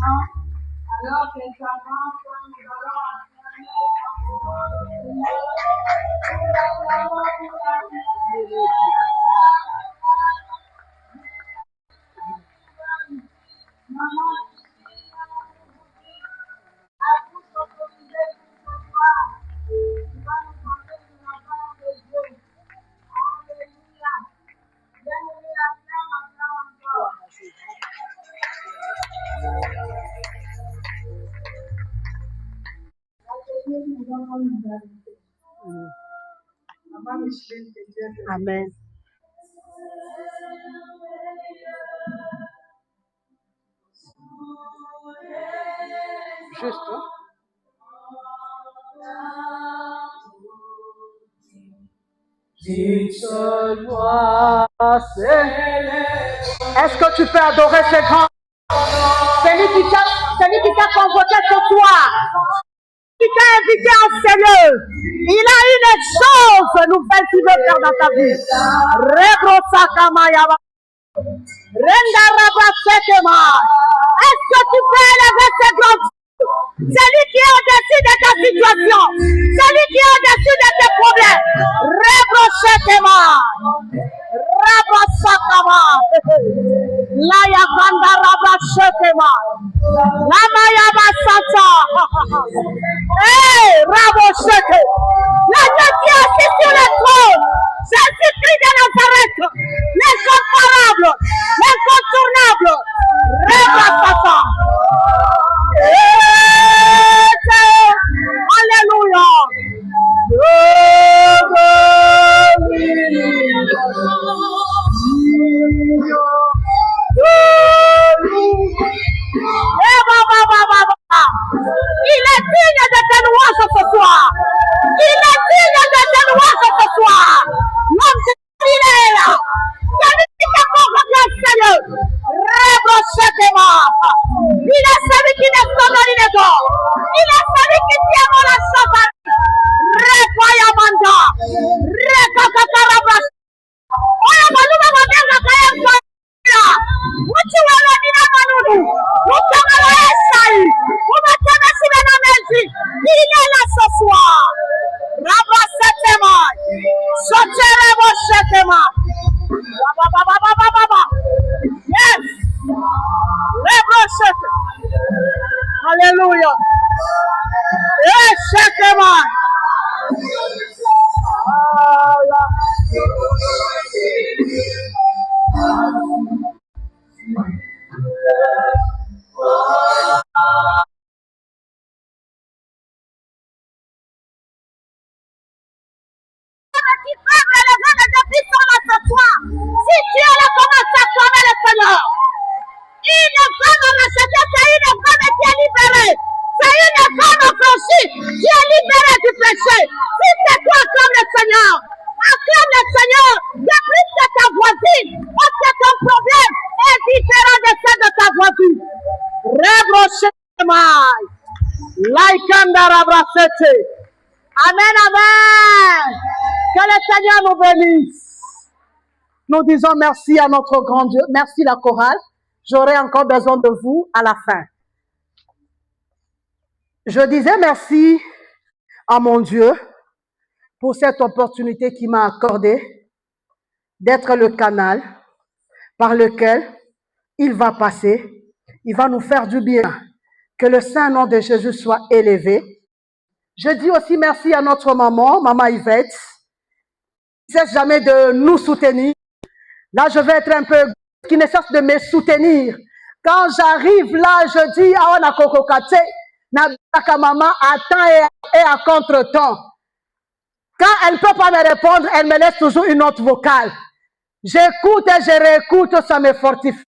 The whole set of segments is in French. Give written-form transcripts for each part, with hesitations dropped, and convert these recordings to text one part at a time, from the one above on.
Alors qu'elle s'avance, nous allons Amen. Juste. Hein? Est-ce que tu peux adorer ce grand? C'est lui qui t'a convoqué ce soir. Qui t'a invité en sérieux. Il a une chose nouvelle qu'il veut faire dans ta vie. Est-ce que tu peux élever ce grand? C'est lui qui est au-dessus de ta situation. C'est lui qui est au-dessus de tes problèmes. Rebrochekema. Rabrosakama. Layakanda Rabrachekema. Lamayabasata. Hey, Rabocheke. La Dieu qui est assis sur le trône. Jésus-Christ de Nazareth. L'incomparable. L'incontournable. Rabrosaka. Alléluia. Il est digne de tes louanges ce soir. Il est digne de tes louanges ce soir. L'homme de il est là. Celui qui te convoque au Seigneur. Il est celui qui ne sonne l'inégo. Il est celui qui tient mon achevement. Repoyamanda. Rekakakarabras. Oya maluba madenga kayemba. Uchi wala nina manudu. Ukamala esai. Umatana sibena mezi. Il est là ce soir. Rabrasetema. Soterebo setema. Yes. Alléluia. Et chaque man. Si tu as commencé à clamer le Seigneur, une femme rachetée, c'est une femme qui est libérée. C'est une femme affranchie qui est libérée du péché. Si c'est toi, acclame le Seigneur. Acclame le Seigneur. Depuis que ta voisine, parce que ton problème est différent de celle de ta voisine. Rebrochemai. Laikandarabrasete. Amen, amen. Que le Seigneur nous bénisse. Nous disons merci à notre grand Dieu. Merci la chorale. J'aurai encore besoin de vous à la fin. Je disais merci à mon Dieu pour cette opportunité qu'il m'a accordée d'être le canal par lequel il va passer. Il va nous faire du bien. Que le saint nom de Jésus soit élevé. Je dis aussi merci à notre maman, maman Yvette, qui ne cesse jamais de nous soutenir. Là, je vais être un peu, qui ne cesse de me soutenir. Quand j'arrive là, je dis, ah, on a kokokate, na maman attend et à contre-temps. Quand elle ne peut pas me répondre, elle me laisse toujours une note vocale. J'écoute et je réécoute, ça me fortifie.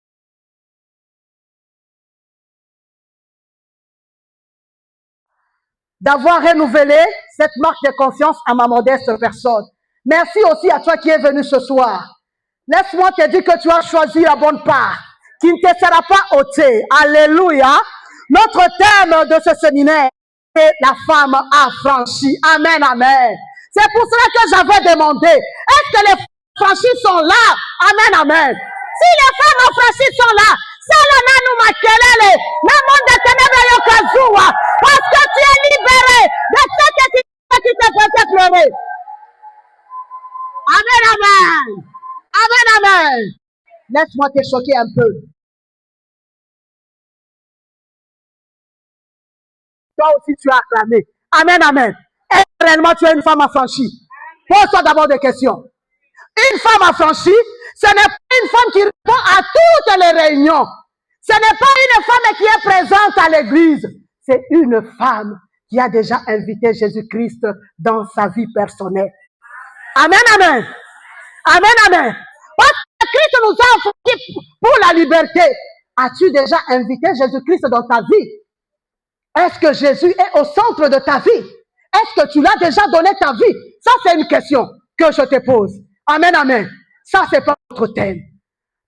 D'avoir renouvelé cette marque de confiance à ma modeste personne. Merci aussi à toi qui es venu ce soir. Laisse-moi te dire que tu as choisi la bonne part, qui ne te sera pas ôtée. Alléluia. Notre thème de ce séminaire est la femme affranchie. Amen, amen. C'est pour cela que j'avais demandé, est-ce que les affranchis sont là? Amen, amen. Si les femmes affranchies sont là, Salananu makelele. Le monde des ténèbres yokazoua. Parce que tu es libéré de ce qui te faisait pleurer. Amen, amen. Amen, amen. Laisse-moi te choquer un peu. Toi aussi, tu as acclamé. Amen, amen. Et réellement, tu es une femme affranchie. Pose-toi d'abord des questions. Une femme affranchie, ce n'est pas une femme qui répond à toutes les réunions. Ce n'est pas une femme qui est présente à l'église. C'est une femme qui a déjà invité Jésus-Christ dans sa vie personnelle. Amen, amen. Amen, amen. Parce que Christ nous a affranchis pour la liberté. As-tu déjà invité Jésus-Christ dans ta vie? Est-ce que Jésus est au centre de ta vie? Est-ce que tu l'as déjà donné ta vie? Ça, c'est une question que je te pose. Amen, amen. Ça, c'est pas notre thème.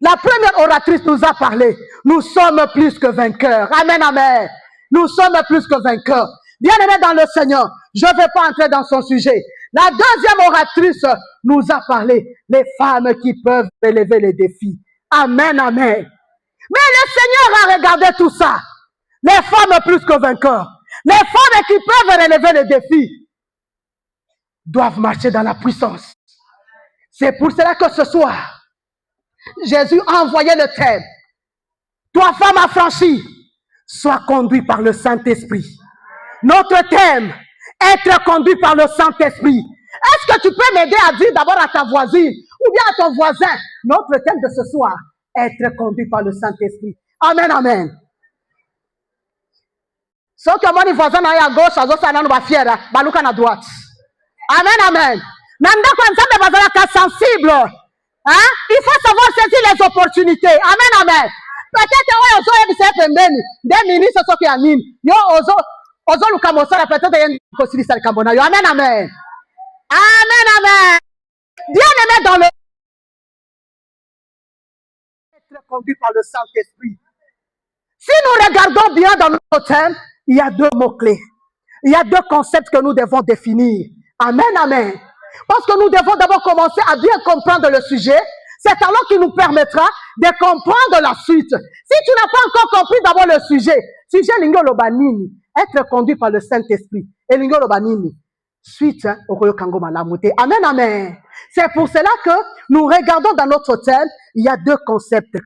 La première oratrice nous a parlé. Nous sommes plus que vainqueurs. Amen, amen. Nous sommes plus que vainqueurs. Bien-aimés dans le Seigneur, je ne vais pas entrer dans son sujet. La deuxième oratrice nous a parlé. Les femmes qui peuvent relever les défis. Amen, amen. Mais le Seigneur a regardé tout ça. Les femmes plus que vainqueurs. Les femmes qui peuvent relever les défis doivent marcher dans la puissance. C'est pour cela que ce soir, Jésus a envoyé le thème. Toi, femme affranchie, sois conduit par le Saint-Esprit. Notre thème, être conduit par le Saint-Esprit. Est-ce que tu peux m'aider à dire d'abord à ta voisine ou bien à ton voisin? Notre thème de ce soir, être conduit par le Saint-Esprit. Amen, amen. Ce que mon voisin a à gauche, à gauche, à à droite. Amen, amen. Sensible. Hein? Il faut savoir saisir les opportunités. Amen, amen. Peut-être des ministres sont qui animent. Yo ozo lukamosa peut-être yen kosili sal kambona. Yo amen, amen. Amen, amen. Bien-aimé dans le être conduit par le Saint-Esprit. Si nous regardons bien dans notre thème, il y a deux mots-clés. Il y a deux concepts que nous devons définir. Amen, amen. Parce que nous devons d'abord commencer à bien comprendre le sujet. C'est alors qui nous permettra de comprendre la suite. Si tu n'as pas encore compris d'abord le sujet Lingolo Banini, être conduit par le Saint-Esprit. Et Lingolo Banini, suite au Royo Kango Malamute. Amen, amen. C'est pour cela que nous regardons dans notre thème, il y a deux concepts.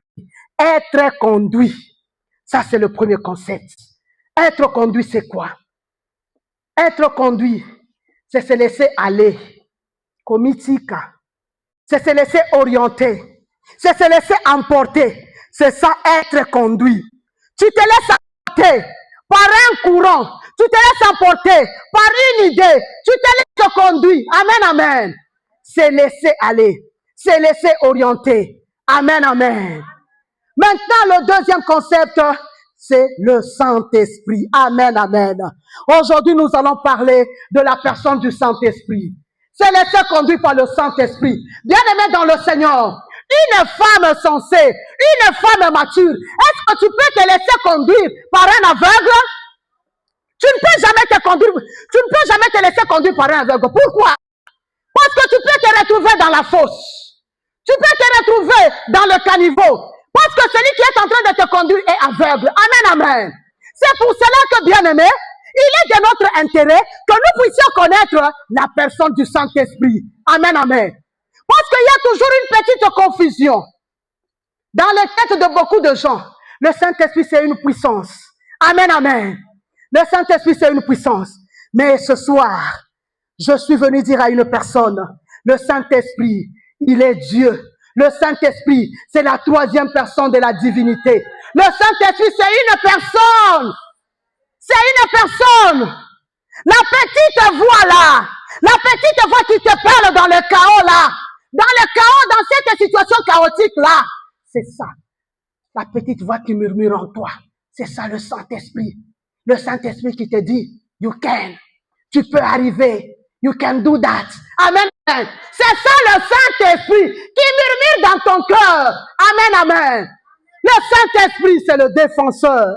Être conduit. Ça, c'est le premier concept. Être conduit, c'est quoi? Être conduit, c'est se laisser aller. Comitica. C'est se laisser orienter. C'est se laisser emporter. C'est ça, être conduit. Tu te laisses emporter par un courant. Tu te laisses emporter par une idée. Tu te laisses conduire. Amen, amen. C'est laisser aller. C'est laisser orienter. Amen, amen. Maintenant, le deuxième concept, c'est le Saint-Esprit. Amen, amen. Aujourd'hui, nous allons parler de la personne du Saint-Esprit. C'est laisser conduire par le Saint-Esprit. Bien-aimé dans le Seigneur, une femme sensée, une femme mature, est-ce que tu peux te laisser conduire par un aveugle? Tu ne peux jamais te conduire, tu ne peux jamais te laisser conduire par un aveugle. Pourquoi? Parce que tu peux te retrouver dans la fosse. Tu peux te retrouver dans le caniveau. Parce que celui qui est en train de te conduire est aveugle. Amen, amen. C'est pour cela que, bien-aimé, il est de notre intérêt que nous puissions connaître la personne du Saint-Esprit. Amen, amen. Parce qu'il y a toujours une petite confusion dans les têtes de beaucoup de gens. Le Saint-Esprit, c'est une puissance. Amen, amen. Le Saint-Esprit, c'est une puissance. Mais ce soir, je suis venu dire à une personne, le Saint-Esprit, il est Dieu. Le Saint-Esprit, c'est la troisième personne de la divinité. Le Saint-Esprit, c'est une personne. C'est une personne. La petite voix là, la petite voix qui te parle dans le chaos là, dans le chaos, dans cette situation chaotique là, c'est ça. La petite voix qui murmure en toi, c'est ça le Saint-Esprit. Le Saint-Esprit qui te dit, you can, tu peux arriver, you can do that. Amen. C'est ça le Saint-Esprit qui murmure dans ton cœur. Amen, amen. Le Saint-Esprit, c'est le défenseur.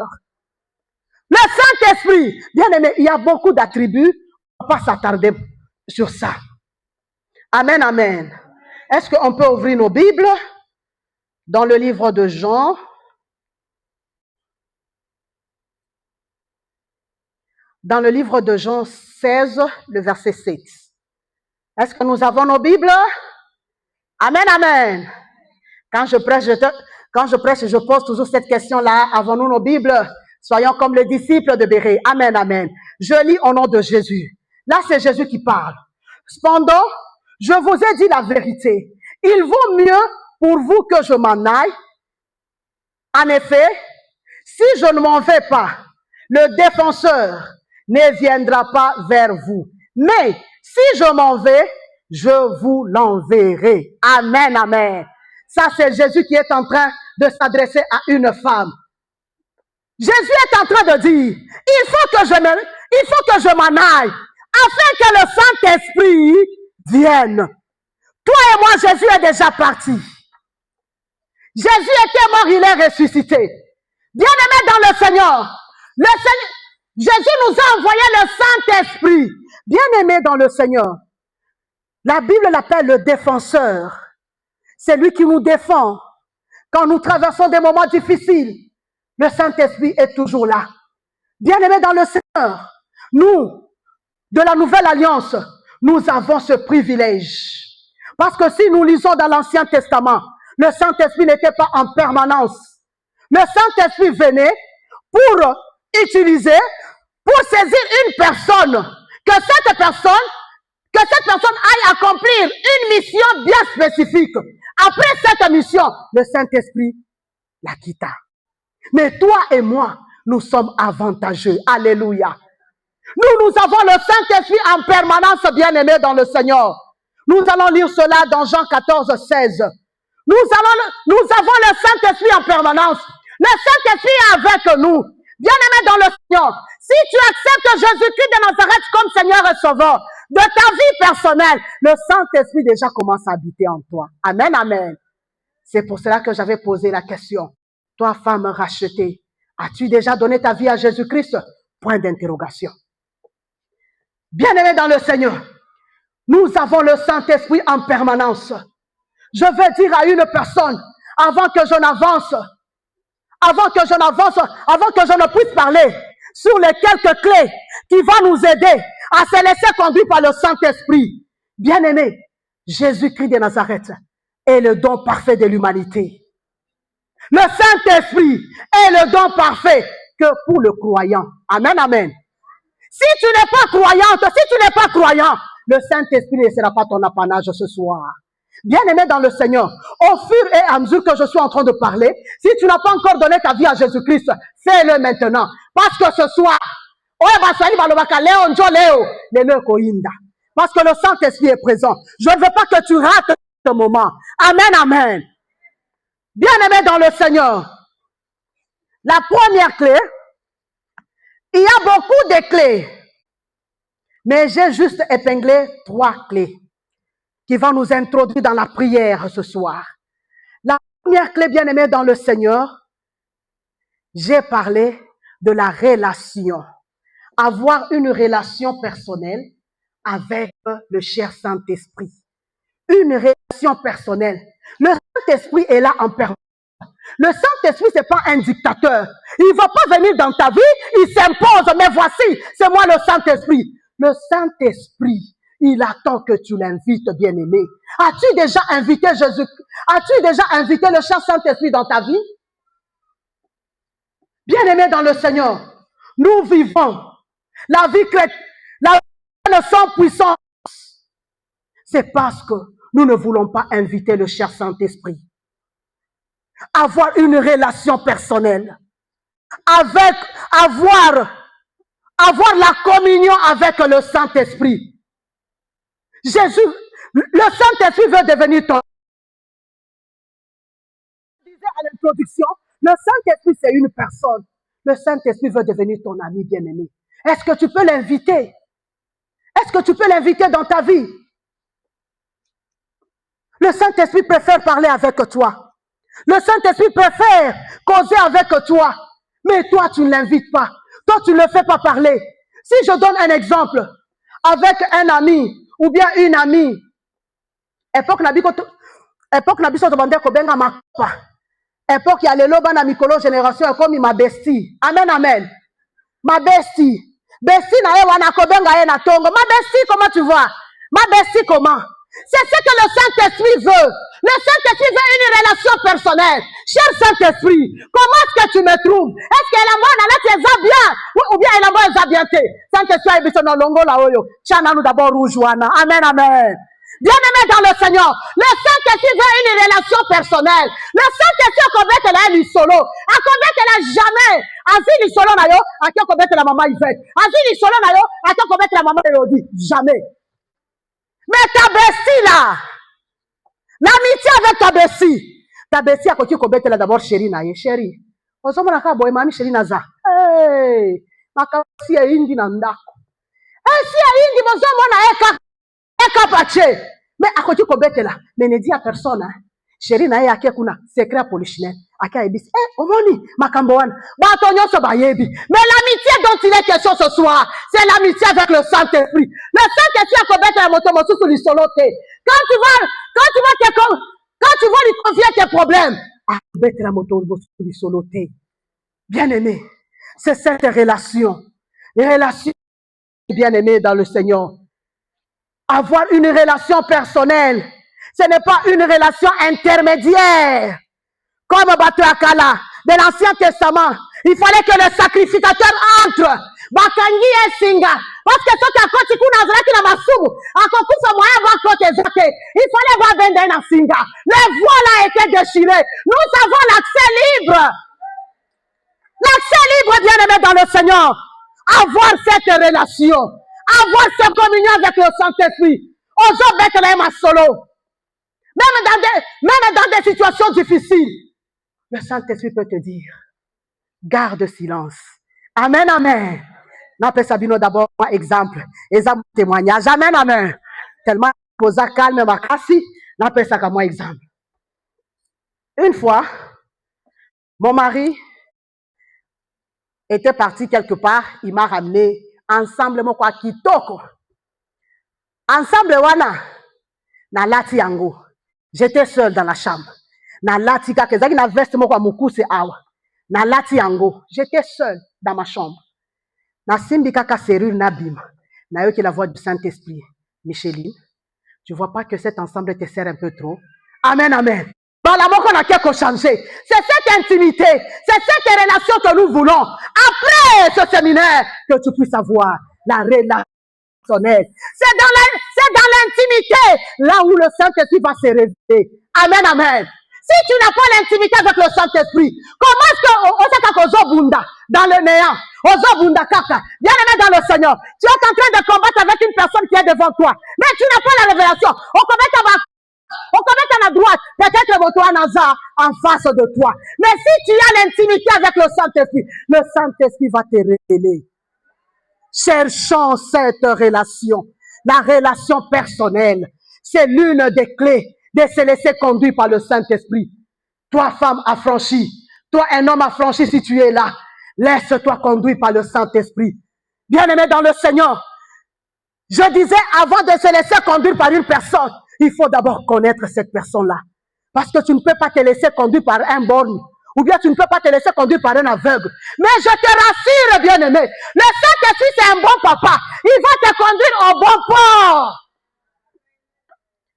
Le Saint-Esprit, bien aimé, il y a beaucoup d'attributs. On ne va pas s'attarder sur ça. Amen, amen. Est-ce qu'on peut ouvrir nos Bibles dans le livre de Jean, dans le livre de Jean 16, le verset 7. Est-ce que nous avons nos Bibles? Amen, amen. Quand je prêche, je pose toujours cette question-là. Avons-nous nos Bibles? Soyons comme les disciples de Bérée. Amen, amen. Je lis au nom de Jésus. Là, c'est Jésus qui parle. Cependant, je vous ai dit la vérité. Il vaut mieux pour vous que je m'en aille. En effet, si je ne m'en vais pas, le défenseur ne viendra pas vers vous. Mais si je m'en vais, je vous l'enverrai. Amen, amen. Ça, c'est Jésus qui est en train de s'adresser à une femme. Jésus est en train de dire, il faut que je m'en aille, afin que le Saint-Esprit vienne. Toi et moi, Jésus est déjà parti. Jésus était mort, il est ressuscité. Bien-aimés dans le Seigneur, Jésus nous a envoyé le Saint-Esprit. Bien-aimés dans le Seigneur, la Bible l'appelle le défenseur. C'est lui qui nous défend. Quand nous traversons des moments difficiles, le Saint-Esprit est toujours là. Bien-aimés dans le Seigneur, nous, de la Nouvelle Alliance, nous avons ce privilège. Parce que si nous lisons dans l'Ancien Testament, le Saint-Esprit n'était pas en permanence. Le Saint-Esprit venait pour utiliser, pour saisir une personne, que cette personne aille accomplir une mission bien spécifique. Après cette mission, le Saint-Esprit la quitta. Mais toi et moi, nous sommes avantageux. Alléluia. Nous avons le Saint-Esprit en permanence, bien-aimés dans le Seigneur. Nous allons lire cela dans Jean 14, 16. Nous avons le Saint-Esprit en permanence. Le Saint-Esprit est avec nous. Bien-aimés dans le Seigneur, si tu acceptes Jésus-Christ de Nazareth comme Seigneur et Sauveur de ta vie personnelle, le Saint-Esprit déjà commence à habiter en toi. Amen, amen. C'est pour cela que j'avais posé la question. Toi, femme rachetée, as-tu déjà donné ta vie à Jésus-Christ? Point d'interrogation. Bien-aimés dans le Seigneur, nous avons le Saint-Esprit en permanence. Je vais dire à une personne, avant que je ne puisse parler sur les quelques clés qui vont nous aider à se laisser conduire par le Saint-Esprit. Bien-aimé, Jésus-Christ de Nazareth est le don parfait de l'humanité. Le Saint-Esprit est le don parfait que pour le croyant. Amen, amen. Si tu n'es pas croyante, si tu n'es pas croyant, le Saint-Esprit ne sera pas ton apanage ce soir. Bien-aimé dans le Seigneur, au fur et à mesure que je suis en train de parler, si tu n'as pas encore donné ta vie à Jésus-Christ, fais-le maintenant. Parce que ce soir, parce que le Saint-Esprit est présent. Je ne veux pas que tu rates ce moment. Amen, amen. Bien-aimé dans le Seigneur, la première clé, il y a beaucoup de clés, mais j'ai juste épinglé 3 clés qui vont nous introduire dans la prière ce soir. La première clé, bien-aimée dans le Seigneur, j'ai parlé de la relation. Avoir une relation personnelle avec le cher Saint-Esprit. Une relation personnelle. Le Saint-Esprit est là en permanence. Le Saint-Esprit, c'est pas un dictateur. Il va pas venir dans ta vie, il s'impose. Mais voici, c'est moi le Saint-Esprit. Le Saint-Esprit, il attend que tu l'invites, bien-aimé. As-tu déjà invité Jésus? As-tu déjà invité le cher Saint-Esprit dans ta vie? Bien-aimé dans le Seigneur, nous vivons la vie chrétienne sans puissance. C'est parce que nous ne voulons pas inviter le cher Saint-Esprit. Avoir une relation personnelle. Avoir la communion avec le Saint-Esprit. Jésus, le Saint-Esprit veut devenir ton... Je disais à l'introduction, le Saint-Esprit c'est une personne. Le Saint-Esprit veut devenir ton ami bien-aimé. Est-ce que tu peux l'inviter? Est-ce que tu peux l'inviter dans ta vie? Le Saint-Esprit préfère parler avec toi. Le Saint-Esprit préfère causer avec toi. Mais toi, tu ne l'invites pas. Toi, tu ne le fais pas parler. Si je donne un exemple avec un ami ou bien une amie, époque nabiso tobande kobenga makapa. Époque ya lelo bana mikolo génération comme ma bestie. Amen, amen. Ma bestie. Bessie na ye wana kobenga ye na tongo. Ma Bessie, comment tu vois? Ma Bessie, comment? C'est ce que le Saint-Esprit veut. Le Saint-Esprit veut une relation personnelle. Cher Saint-Esprit, comment est-ce que tu me trouves? Est-ce qu'elle a bonne, elle est bien? Ou bien elle a bonne, bien? Saint-Esprit, il est longo la oyo. Chana nous d'abord rougeouana. Amen, amen. Bien-aimé dans le Seigneur, le Saint-Esprit veut une relation personnelle. Le Saint-Esprit, combien qu'elle a eu solo? À combien qu'elle a jamais? Ainsi, il solo na yo, à qui combien que la maman Yvette? Ainsi, il solo na yo, à qui combien que la maman Elodie? Jamais. Mais ta Bessie là, l'amitié avec ta Bessie, à côté combien qu'elle a d'abord chérie na ye, chérie. On s'en va boy, mami chérie naza. Hey, ma kasi est indi nandako. Eh, si est indi, mon zomo na eka. Mais à côté de là, mais ne dit à personne, hein. Chérie na yake kuna secret polichinelle aka ebisi omoni makamboana batonyo so bayebi. Mais l'amitié dont il est question ce soir, c'est l'amitié avec le Saint-Esprit. Le Saint-Esprit a combattu la moto sur le soloté. Quand tu vas lui confier tes problèmes, à combattre la moto sur le soloté. Bien-aimé, c'est cette relation, les relations bien-aimées dans le Seigneur. Avoir une relation personnelle, ce n'est pas une relation intermédiaire. Comme Batuakala, de l'Ancien Testament, il fallait que le sacrificateur entre. Bakangi et Singa. Parce que ce qui il fallait voir Benden Singa. Le voile a été déchiré. Nous avons l'accès libre. L'accès libre, bien-aimé dans le Seigneur. Avoir cette relation. Avoir cette communion avec le Saint-Esprit. Solo. Même dans des situations difficiles, le Saint-Esprit peut te dire, garde silence. Amen, amen. N'appelle Sabino d'abord un exemple témoignage. Amen, amen. Tellement posa calme ma cassi, n'appelle ça comme moi exemple. Une fois, mon mari était parti quelque part, il m'a ramené ensemble mon quoi kitoko. Ensemble wana na lati yango. J'étais seule dans la chambre. Na lati ka kezaki na veste mon quoi mukuse awa. Na lati yango. J'étais seule dans ma chambre. Na simbi kaka serrure na bima. Na yo qui la voix du Saint-Esprit. Micheline, tu vois pas que cet ensemble te sert un peu trop? Amen, amen. L'amour qu'on a quelque changé. C'est cette intimité, c'est cette relation que nous voulons. Après ce séminaire, que tu puisses avoir la relation. C'est dans l'intimité, là où le Saint-Esprit va se révéler. Amen, amen. Si tu n'as pas l'intimité avec le Saint-Esprit, comment est-ce que dans le néant, bien aimé dans le Seigneur, tu es en train de combattre avec une personne qui est devant toi, mais tu n'as pas la révélation. On commet à droite, peut-être votre Naza en face de toi. Mais si tu as l'intimité avec le Saint-Esprit va te révéler. Cherchons cette relation, la relation personnelle. C'est l'une des clés de se laisser conduire par le Saint-Esprit. Toi, femme affranchie, toi, un homme affranchi, si tu es là, laisse-toi conduire par le Saint-Esprit. Bien-aimé dans le Seigneur, je disais, avant de se laisser conduire par une personne, il faut d'abord connaître cette personne-là. Parce que tu ne peux pas te laisser conduire par un borgne. Ou bien tu ne peux pas te laisser conduire par un aveugle. Mais je te rassure, bien-aimé, le Saint-Esprit, c'est un bon papa. Il va te conduire au bon port.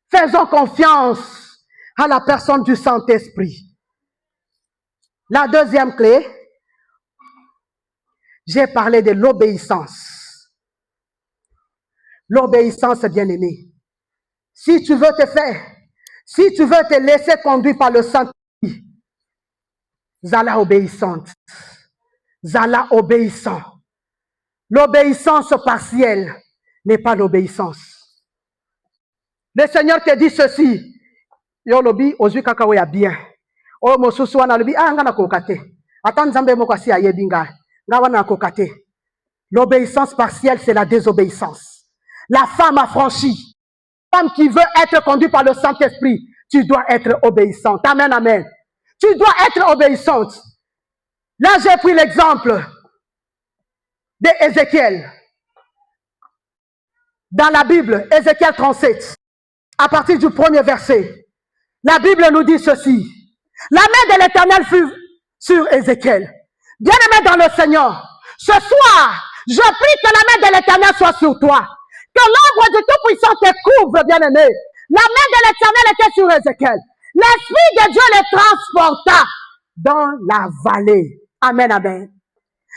Faisons confiance à la personne du Saint-Esprit. La deuxième clé, j'ai parlé de l'obéissance. L'obéissance, bien-aimé. Si tu veux te laisser conduire par le Saint-Esprit, Zala obéissante. Zala obéissant. L'obéissance partielle n'est pas l'obéissance. Le Seigneur te dit ceci. Yo lobi ozui kaka ya bien. O mosusu wana lobi nga na kokate. Ata nzambe moko asi ayebi nga. Nga wana na kokate. L'obéissance partielle, c'est la désobéissance. La femme affranchie, femme qui veut être conduite par le Saint-Esprit, tu dois être obéissante. Amen, amen. Tu dois être obéissante. Là, j'ai pris l'exemple d'Ézéchiel. Dans la Bible, Ézéchiel 37, à partir du premier verset, la Bible nous dit ceci. La main de l'Éternel fut sur Ézéchiel. Bien-aimé dans le Seigneur, ce soir, Je prie que la main de l'Éternel soit sur toi. Que l'ombre du Tout-Puissant te couvre, bien-aimé. La main de l'Éternel était sur Ézéchiel. L'Esprit de Dieu le transporta dans la vallée. Amen, amen.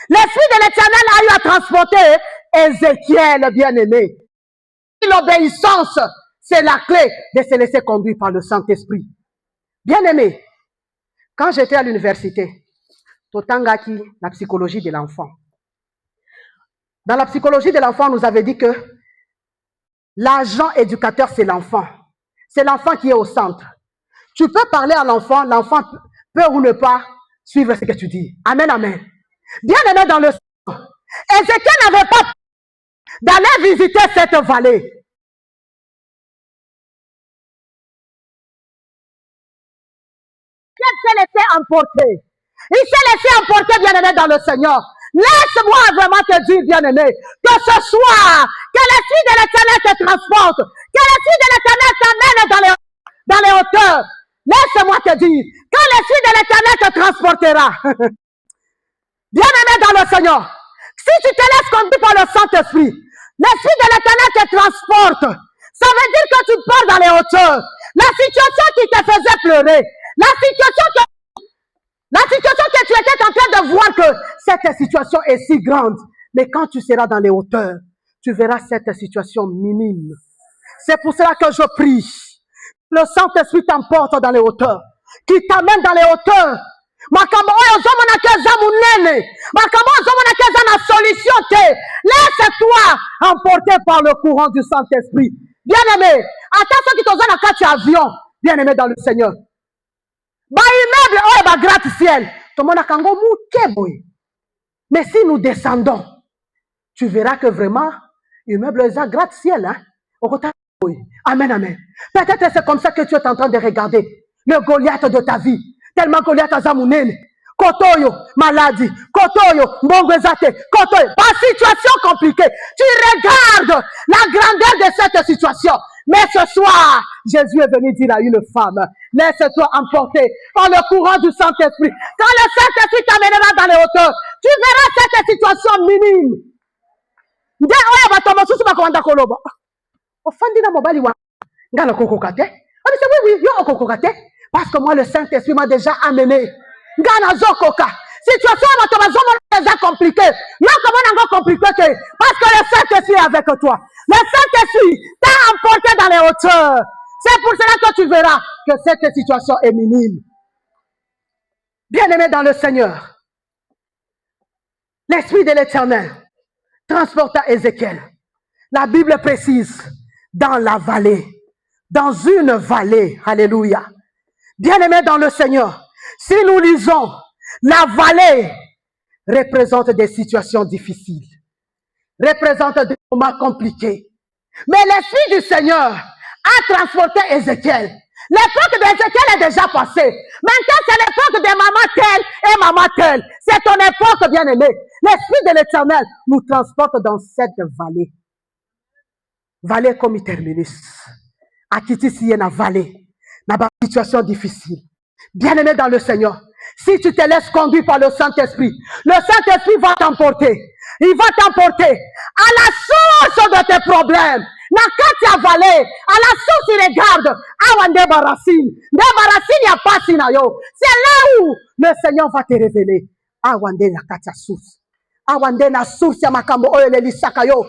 L'Esprit de l'Éternel a eu à transporter Ézéchiel, bien-aimé. L'obéissance, c'est la clé de se laisser conduire par le Saint-Esprit. Bien-aimé, quand j'étais à l'université, Totangaki, la psychologie de l'enfant. Dans la psychologie de l'enfant, on nous avait dit que l'agent éducateur, c'est l'enfant. C'est l'enfant qui est au centre. Tu peux parler à l'enfant peut ou ne pas suivre ce que tu dis. Amen, amen. Bien-aimé dans le Seigneur, Ézéchiel n'avait pas d'aller visiter cette vallée. Il s'est laissé emporter. Il s'est laissé emporter, bien-aimé dans le Seigneur. Laisse-moi vraiment te dire, bien-aimé, que ce soir, que l'Esprit de l'Éternel te transporte, que l'Esprit de l'Éternel t'amène dans les hauteurs. Laisse-moi te dire, quand l'Esprit de l'Éternel te transportera, bien-aimé dans le Seigneur, si tu te laisses conduire par le Saint-Esprit, l'Esprit de l'Éternel te transporte. Ça veut dire que tu pars dans les hauteurs. La situation qui te faisait pleurer, la situation que tu étais en train de voir que cette situation est si grande, mais quand tu seras dans les hauteurs, tu verras cette situation minime. C'est pour cela que je prie. Le Saint-Esprit t'emporte dans les hauteurs, qui t'amène dans les hauteurs. Laisse-toi emporter par le courant du Saint-Esprit. Bien-aimé, attention qui te donne un cas avion. Bien-aimé dans le Seigneur. Gratte-ciel. Mais si nous descendons, tu verras que vraiment, immeuble est un gratte-ciel. Hein? Amen, amen. Peut-être c'est comme ça que tu es en train de regarder le Goliath de ta vie. Tellement Goliath a zamounene. Kotoyo, maladie. Kotoyo, mbongwezate. Kotoyo, pas situation compliquée. Tu regardes la grandeur de cette situation. Mais ce soir, Jésus est venu dire à une femme, laisse-toi emporter par le courant du Saint-Esprit. Quand le Saint-Esprit t'amènera dans les hauteurs, tu verras cette situation minime. Parce que moi, le Saint-Esprit m'a déjà amené. Situation déjà compliquée. Non, comment on compliqué? Parce que le Saint-Esprit est avec toi. Le Saint-Esprit t'a emporté dans les hauteurs. C'est pour cela que tu verras que cette situation est minime. Bien-aimé dans le Seigneur, l'Esprit de l'Éternel transporta Ézéchiel. La Bible précise, dans la vallée, dans une vallée, alléluia. Bien-aimé dans le Seigneur, si nous lisons, la vallée représente des situations difficiles, représente des moments compliqués. Mais l'Esprit du Seigneur a transporté Ézéchiel. L'époque d'Ézéchiel est déjà passée. Maintenant, c'est l'époque de maman telle et maman telle. C'est ton époque, bien-aimé. L'Esprit de l'Éternel nous transporte dans cette vallée. Vallée comme terminus. Akiti si y a vallée. Dans une situation difficile. Bien-aimé dans le Seigneur, si tu te laisses conduire par le Saint-Esprit, le Saint-Esprit va t'emporter. Il va t'emporter à la source de tes problèmes. Nakati vallée, à la source, il regarde. Awande barasine. De barasine ya pasi na yo. C'est là où le Seigneur va te révéler. Awande nakati source. Awande na source ya makambo oyo lelisaka yo.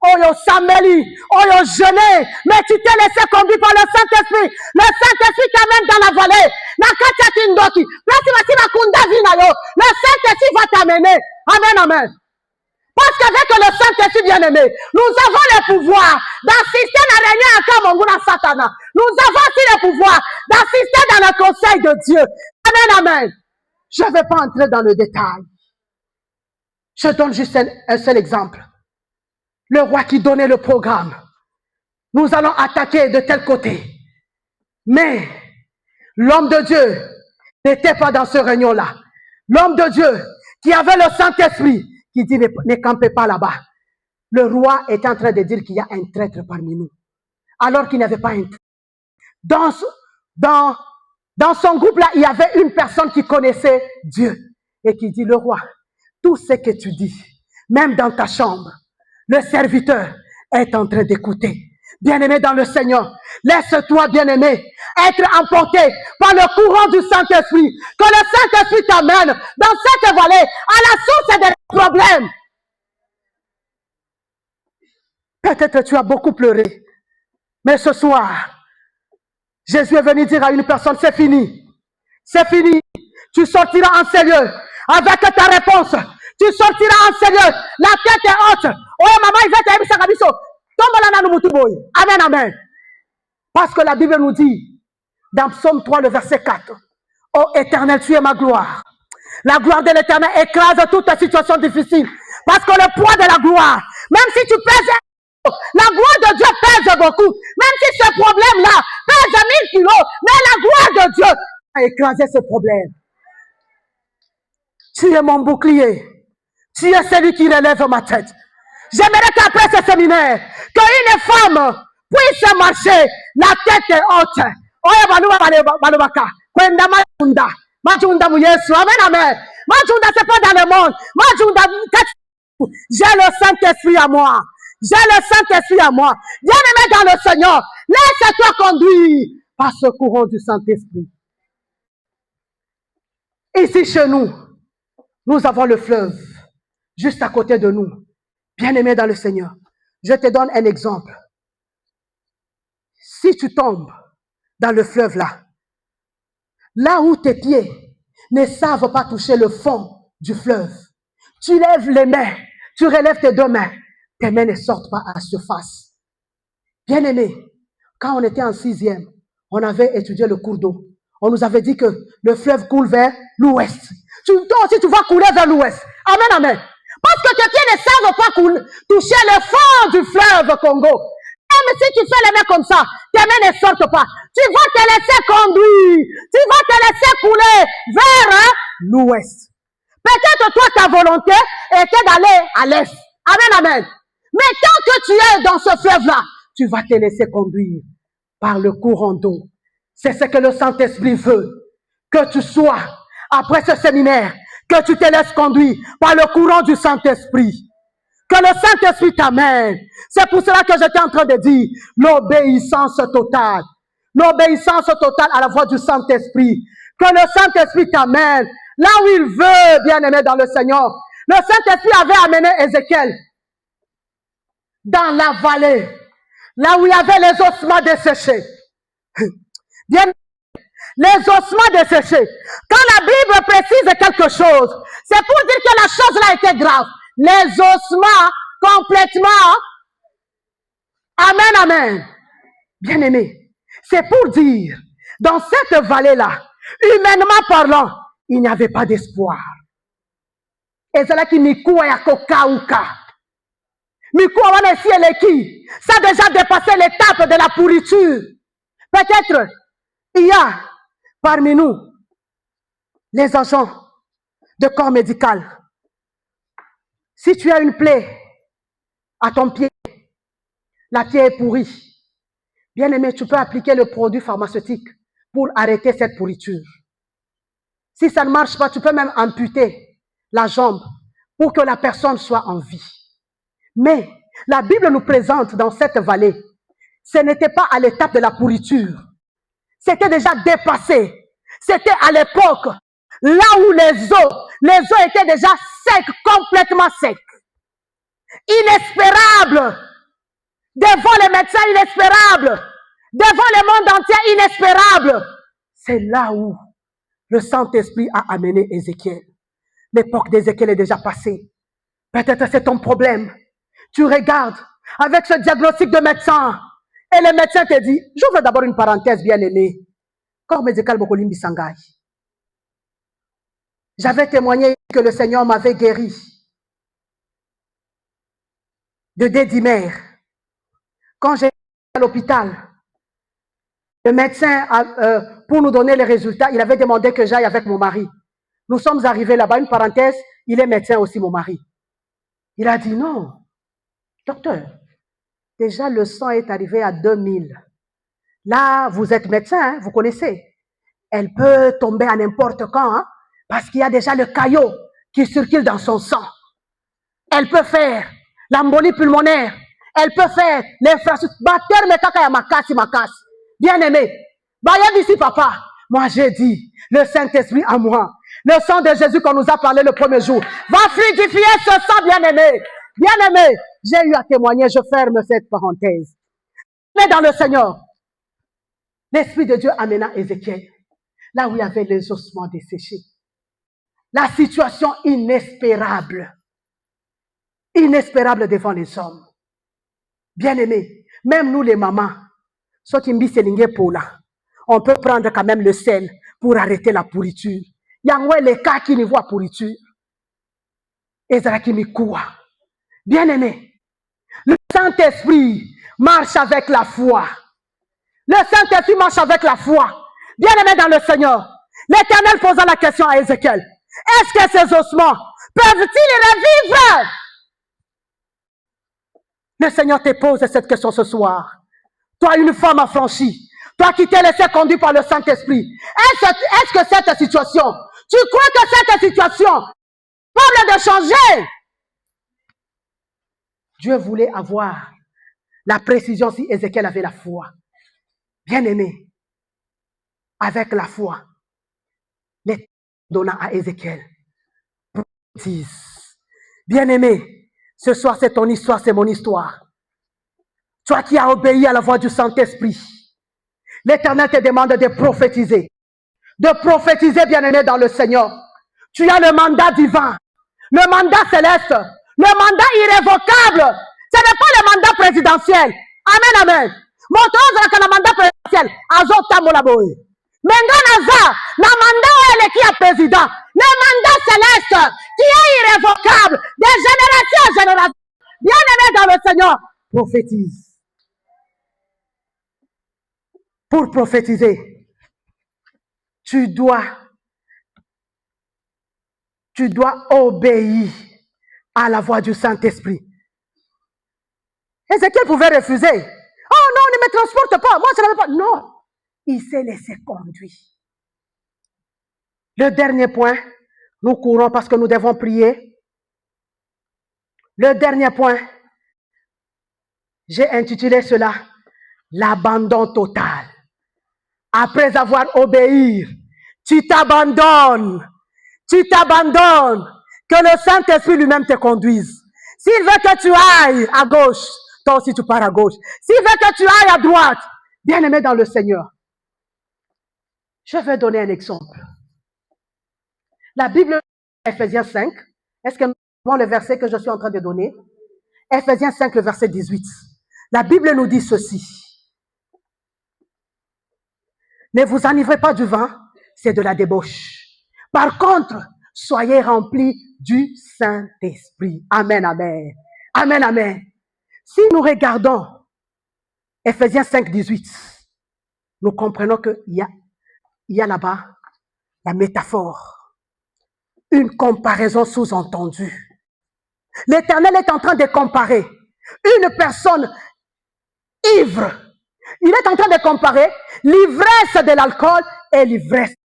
Oyo sameli, oyo jeûner, mais tu t'es laissé conduire par le Saint-Esprit. Le Saint-Esprit t'amène dans la vallée. Nakati tindoki. Le Saint-Esprit va t'amener. Amen, amen. Parce qu'avec le Saint-Esprit bien-aimé, nous avons le pouvoir d'assister à la réunion à Kamonguna Satana. Nous avons aussi le pouvoir d'assister dans le conseil de Dieu. Amen, amen. Je ne vais pas entrer dans le détail. Je donne juste un seul exemple. Le roi qui donnait le programme. Nous allons attaquer de tel côté. Mais l'homme de Dieu n'était pas dans ce réunion-là. L'homme de Dieu qui avait le Saint-Esprit qui dit ne campez pas là-bas. Le roi est en train de dire qu'il y a un traître parmi nous. Alors qu'il n'y avait pas un traître. Dans son groupe-là, il y avait une personne qui connaissait Dieu et qui dit, le roi, tout ce que tu dis, même dans ta chambre, le serviteur est en train d'écouter. Bien-aimé dans le Seigneur, laisse-toi, bien-aimé, être emporté par le courant du Saint-Esprit. Que le Saint-Esprit t'amène dans cette vallée à la source des problèmes. Peut-être tu as beaucoup pleuré, mais ce soir, Jésus est venu dire à une personne, c'est fini. C'est fini. Tu sortiras en sérieux avec ta réponse. Tu sortiras en sérieux. La tête est haute. Oh, maman, il va te dire ça. Amen, amen. Parce que la Bible nous dit, dans Psaume 3, le verset 4, ô Éternel, tu es ma gloire. La gloire de l'Éternel écrase toute ta situation difficile. Parce que le poids de la gloire, même si tu pèses, la gloire de Dieu pèse beaucoup. Même si ce problème-là pèse 1000 kilos, mais la gloire de Dieu a écrasé ce problème. Tu es mon bouclier. Tu es celui qui relève ma tête. J'aimerais qu'après ce séminaire, qu'une femme puisse marcher, la tête est haute. Oya banuba banubaka. Kwenda majunda. Majunda mu Yesu. Amen, amen. Majunda, c'est pas dans le monde. Majunda, j'ai le Saint-Esprit à moi. J'ai le Saint-Esprit à moi. Bien-aimé dans le Seigneur, laisse-toi conduire par ce courant du Saint-Esprit. Ici chez nous, nous avons le fleuve, juste à côté de nous. Bien-aimé dans le Seigneur, je te donne un exemple. Si tu tombes dans le fleuve là où tes pieds ne savent pas toucher le fond du fleuve, tu lèves les mains, tu relèves tes deux mains, tes mains ne sortent pas à la surface. Bien-aimé, quand on était en 6e, on avait étudié le cours d'eau. On nous avait dit que le fleuve coule vers l'ouest. Toi aussi, tu vas couler vers l'ouest. Amen, amen. Parce que tes pieds ne savent pas toucher le fond du fleuve Congo. Même si tu fais les mains comme ça, tes mains ne sortent pas. Tu vas te laisser conduire. Tu vas te laisser couler vers l'ouest. Peut-être toi, ta volonté était d'aller à l'est. Amen, amen. Mais tant que tu es dans ce fleuve-là, tu vas te laisser conduire par le courant d'eau. C'est ce que le Saint-Esprit veut. Que tu sois, après ce séminaire, que tu te laisses conduire par le courant du Saint-Esprit. Que le Saint-Esprit t'amène. C'est pour cela que j'étais en train de dire l'obéissance totale. L'obéissance totale à la voix du Saint-Esprit. Que le Saint-Esprit t'amène là où il veut, bien-aimé dans le Seigneur. Le Saint-Esprit avait amené Ézéchiel dans la vallée, là où il y avait les ossements desséchés. Bien, les ossements desséchés. Quand la Bible précise quelque chose, c'est pour dire que la chose là était grave. Les ossements complètement. Amen, amen. Bien aimé, c'est pour dire, dans cette vallée-là, humainement parlant, il n'y avait pas d'espoir. Et c'est là qu'il mikuwa ya kokauka. Mikuwa wana si eleki. Ça a déjà dépassé l'étape de la pourriture. Peut-être, il y a parmi nous les agents de corps médical. Si tu as une plaie à ton pied, la plaie est pourrie. Bien aimé, tu peux appliquer le produit pharmaceutique pour arrêter cette pourriture. Si ça ne marche pas, tu peux même amputer la jambe pour que la personne soit en vie. Mais la Bible nous présente dans cette vallée, ce n'était pas à l'étape de la pourriture. C'était déjà dépassé. C'était à l'époque là où les os étaient déjà secs, complètement secs. Inespérable. Devant les médecins, inespérable. Devant le monde entier, inespérable. C'est là où le Saint-Esprit a amené Ézéchiel. L'époque d'Ézéchiel est déjà passée. Peut-être c'est ton problème. Tu regardes avec ce diagnostic de médecin et le médecin te dit, j'ouvre d'abord une parenthèse bien aimée. Corps médical Bokolimbi Sangai. J'avais témoigné que le Seigneur m'avait guéri de Dédimer. Quand j'étais à l'hôpital, le médecin, pour nous donner les résultats, il avait demandé que j'aille avec mon mari. Nous sommes arrivés là-bas, une parenthèse, il est médecin aussi, mon mari. Il a dit non, docteur, déjà le sang est arrivé à 2000. Là, vous êtes médecin, hein, vous connaissez. Elle peut tomber à n'importe quand, hein, parce qu'il y a déjà le caillot qui circule dans son sang. Elle peut faire l'embolie pulmonaire. Elle peut faire l'infrastructure. Baptême kaka ya makasi makasi. Bien-aimé. Bayab ici, papa. Moi, j'ai dit, le Saint-Esprit en moi. Le sang de Jésus qu'on nous a parlé le premier jour va fluidifier ce sang, bien-aimé. Bien-aimé, j'ai eu à témoigner, je ferme cette parenthèse. Mais dans le Seigneur, l'Esprit de Dieu amena Ézéchiel, là où il y avait les ossements desséchés. La situation inespérable. Inespérable devant les hommes. Bien-aimé, même nous les mamans, ceux qui me disent on peut prendre quand même le sel pour arrêter la pourriture. Il y a les cas qui ne voient pourriture. Bien-aimé, le Saint-Esprit marche avec la foi. Le Saint-Esprit marche avec la foi. Bien-aimé dans le Seigneur, l'Éternel posa la question à Ézéchiel. Est-ce que ces ossements peuvent-ils revivre? Le Seigneur te pose cette question ce soir. Toi, une femme affranchie, toi qui t'es laissé conduire par le Saint-Esprit, est-ce que cette situation, tu crois que cette situation parle de changer? Dieu voulait avoir la précision si Ézéchiel avait la foi. Bien-aimé, avec la foi, l'Éternel donna à Ézéchiel. Bien-aimé, ce soir c'est ton histoire, c'est mon histoire. Toi qui as obéi à la voix du Saint-Esprit, l'Éternel te demande de prophétiser. De prophétiser, bien-aimé, dans le Seigneur. Tu as le mandat divin, le mandat céleste, le mandat irrévocable. Ce n'est pas le mandat présidentiel. Amen, amen. Motoza ka na mandat présidentiel. Azota molaboy. Menganaza, na mandat elle qui est président. Le mandat céleste qui est irrévocable de génération en génération. Bien-aimé dans le Seigneur, prophétise. Pour prophétiser, tu dois obéir à la voix du Saint-Esprit. Ézéchiel pouvait refuser. Oh non, ne me transporte pas. Moi, je ne veux pas. Non. Il s'est laissé conduire. Le dernier point, nous courons parce que nous devons prier. Le dernier point, j'ai intitulé cela l'abandon total. Après avoir obéi, tu t'abandonnes. Tu t'abandonnes. Que le Saint-Esprit lui-même te conduise. S'il veut que tu ailles à gauche, toi aussi tu pars à gauche. S'il veut que tu ailles à droite, bien-aimé dans le Seigneur. Je vais donner un exemple. La Bible, Ephésiens 5, est-ce que nous avons le verset que je suis en train de donner? Ephésiens 5, le verset 18. La Bible nous dit ceci. Ne vous enivrez pas du vin, c'est de la débauche. Par contre, soyez remplis du Saint-Esprit. Amen, amen. Amen, amen. Si nous regardons Ephésiens 5, 18, nous comprenons qu'il y a là-bas la métaphore, une comparaison sous-entendue. L'Éternel est en train de comparer une personne ivre. Il est en train de comparer l'ivresse de l'alcool et l'ivresse.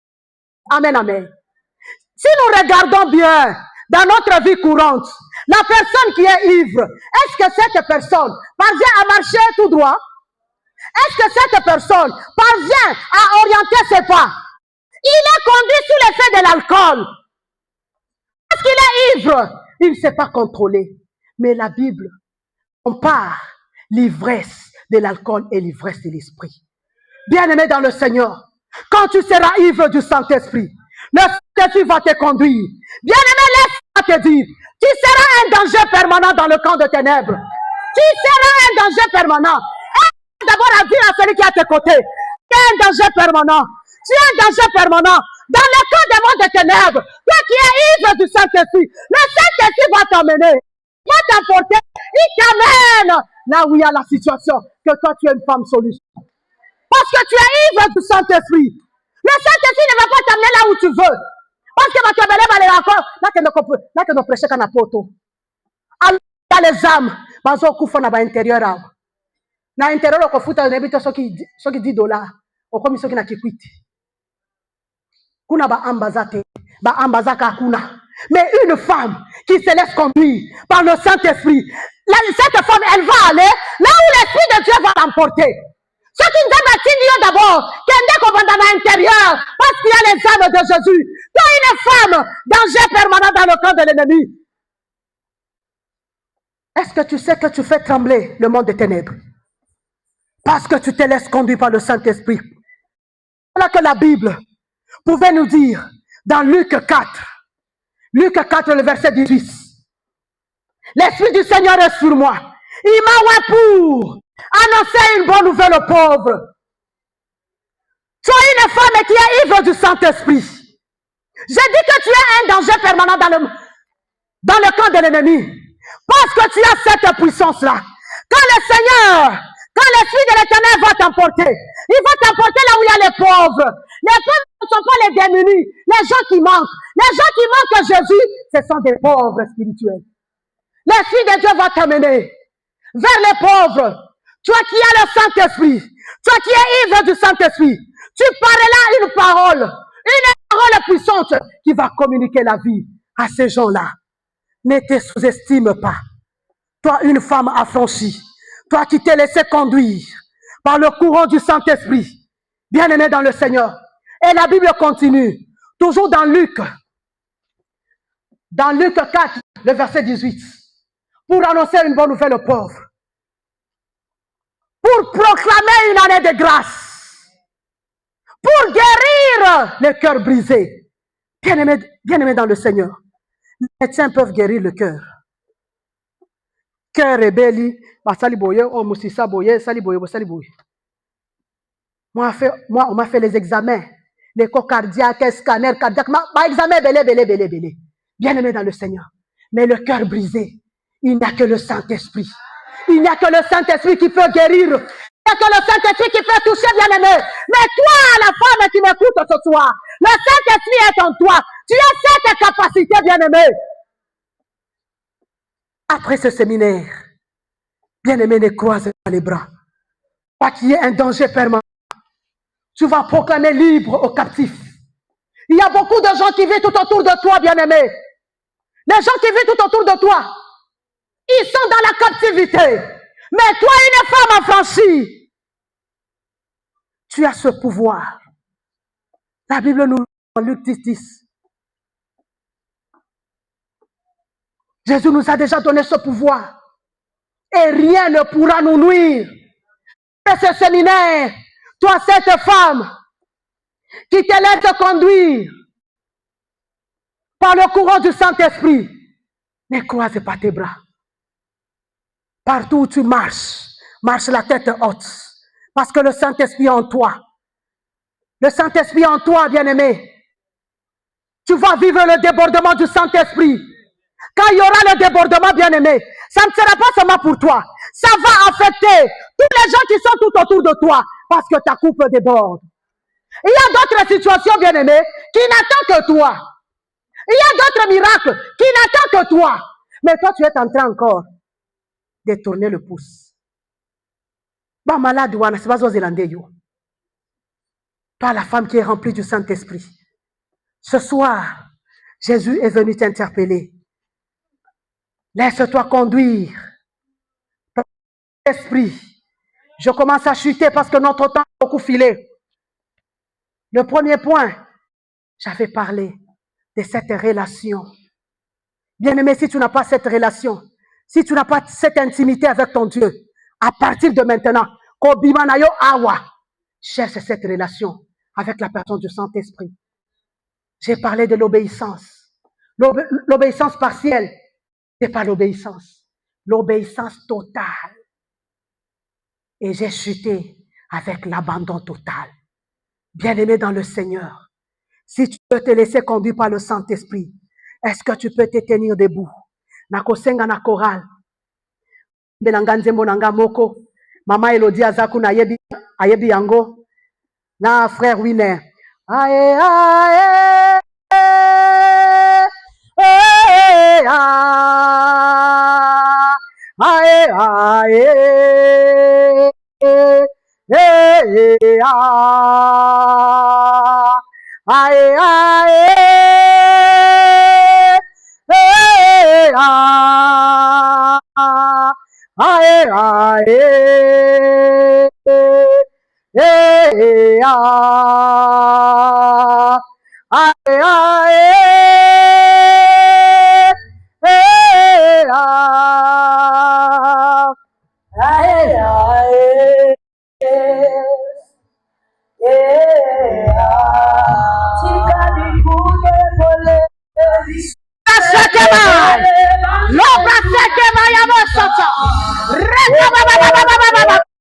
Amen, amen. Si nous regardons bien dans notre vie courante, la personne qui est ivre, est-ce que cette personne parvient à marcher tout droit? Est-ce que cette personne parvient à orienter ses pas? Il est conduit sous l'effet de l'alcool. Est-ce qu'il est ivre? Il ne sait pas contrôler. Mais la Bible compare l'ivresse de l'alcool et l'ivresse de l'esprit. Bien-aimé dans le Seigneur, quand tu seras ivre du Saint-Esprit, le Saint-Esprit va te conduire. Bien-aimé, laisse-moi te dire, tu seras un danger permanent dans le camp de ténèbres. Tu seras un danger permanent. Et d'abord à dire à celui qui est à tes côtés, tu es un danger permanent. Tu es un danger permanent. Dans le camp des mondes de ténèbres, toi qui es ivre du Saint-Esprit, le Saint-Esprit va t'emmener, va t'emporter, il t'amène là où il y a la situation, que toi tu es une femme solution. Parce que tu es ivre du Saint-Esprit. Le Saint-Esprit ne va pas t'amener là où tu veux. Parce que tu vas aller encore, là que nous prêchons dans la poto. Alors, les âmes, parce qu'on coupe dans l'intérieur. Dans l'intérieur, on fout à l'habitude ce qui dit $. On commet ce qui n'a qui quitte. Kuna ba ambazate, ba ambazaka kuna. Mais une femme qui se laisse conduire par le Saint-Esprit, cette femme, elle va aller là où l'Esprit de Dieu va l'emporter. Ce qui nous a dit d'abord, qu'elle est comme dans l'intérieur, parce qu'il y a les âmes de Jésus. Tu es une femme, danger permanent dans le camp de l'ennemi. Est-ce que tu sais que tu fais trembler le monde des ténèbres? Parce que tu te laisses conduire par le Saint-Esprit. Voilà que la Bible pouvait nous dire dans Luc 4, le verset 18. L'Esprit du Seigneur est sur moi. Il m'a oint pour annoncer une bonne nouvelle aux pauvres. Tu es une femme qui est ivre du Saint-Esprit. J'ai dit que tu es un danger permanent dans le camp de l'ennemi. Parce que tu as cette puissance-là. Quand le Seigneur, quand l'Esprit de l'Éternel va t'emporter, il va t'emporter là où il y a les pauvres. Les pauvres ne sont pas les démunis, les gens qui manquent. Les gens qui manquent à Jésus, ce sont des pauvres spirituels. L'Esprit de Dieu va t'amener vers les pauvres. Toi qui as le Saint-Esprit, toi qui es ivre du Saint-Esprit, tu parleras une parole puissante qui va communiquer la vie à ces gens-là. Ne te sous-estime pas. Toi, une femme affranchie, toi qui t'es laissé conduire par le courant du Saint-Esprit, bien-aimé dans le Seigneur. Et la Bible continue, toujours dans Luc 4, le verset 18, pour annoncer une bonne nouvelle aux pauvres, pour proclamer une année de grâce, pour guérir les cœurs brisés. Bien-aimé dans le Seigneur, les médecins peuvent guérir le cœur. Cœur rebelle, moi, on m'a fait les examens, l'écho cardiaque, scanner cardiaque, examen belé. Bien-aimé dans le Seigneur. Mais le cœur brisé, il n'y a que le Saint-Esprit. Il n'y a que le Saint-Esprit qui peut guérir. Il n'y a que le Saint-Esprit qui peut toucher, bien-aimé. Mais toi, la femme qui m'écoute ce soir, le Saint-Esprit est en toi. Tu as cette capacité, bien-aimé. Après ce séminaire, bien-aimé, ne croise pas les bras. Toi qui es un danger permanent, tu vas proclamer libre aux captifs. Il y a beaucoup de gens qui vivent tout autour de toi, bien-aimé. Les gens qui vivent tout autour de toi, ils sont dans la captivité. Mais toi, une femme affranchie, tu as ce pouvoir. La Bible nous dit en Luc 10. Jésus nous a déjà donné ce pouvoir. Et rien ne pourra nous nuire. Et ce séminaire, toi, cette femme qui te laisse conduire par le courant du Saint-Esprit, ne croise pas tes bras. Partout où tu marches, marche la tête haute. Parce que le Saint-Esprit est en toi. Le Saint-Esprit est en toi, bien-aimé. Tu vas vivre le débordement du Saint-Esprit. Quand il y aura le débordement, bien-aimé, ça ne sera pas seulement pour toi. Ça va affecter tous les gens qui sont tout autour de toi parce que ta coupe déborde. Il y a d'autres situations, bien-aimé, qui n'attendent que toi. Il y a d'autres miracles qui n'attendent que toi. Mais toi, tu es en train encore de tourner le pouce. Bah, malade, c'est pas zélandais, yo. Toi, la femme qui est remplie du Saint-Esprit. Ce soir, Jésus est venu t'interpeller. Laisse-toi conduire par l'Esprit. Je commence à chuter parce que notre temps a beaucoup filé. Le premier point, j'avais parlé de cette relation. Bien-aimé, si tu n'as pas cette relation, si tu n'as pas cette intimité avec ton Dieu, à partir de maintenant, cherche cette relation avec la personne du Saint-Esprit. J'ai parlé de l'obéissance. L'obéissance partielle, ce n'est pas l'obéissance. L'obéissance totale. Et j'ai chuté avec l'abandon total. Bien-aimé dans le Seigneur, si tu peux te laisser conduire par le Saint-Esprit, est-ce que tu peux te tenir debout? Nakosenga na chorale. Benanga nzembo nanga moko. Mama Elodie azaku na ayebi yango. Na frère Winer. Ae ae ae ae ae ae ah, ae, ae, ah,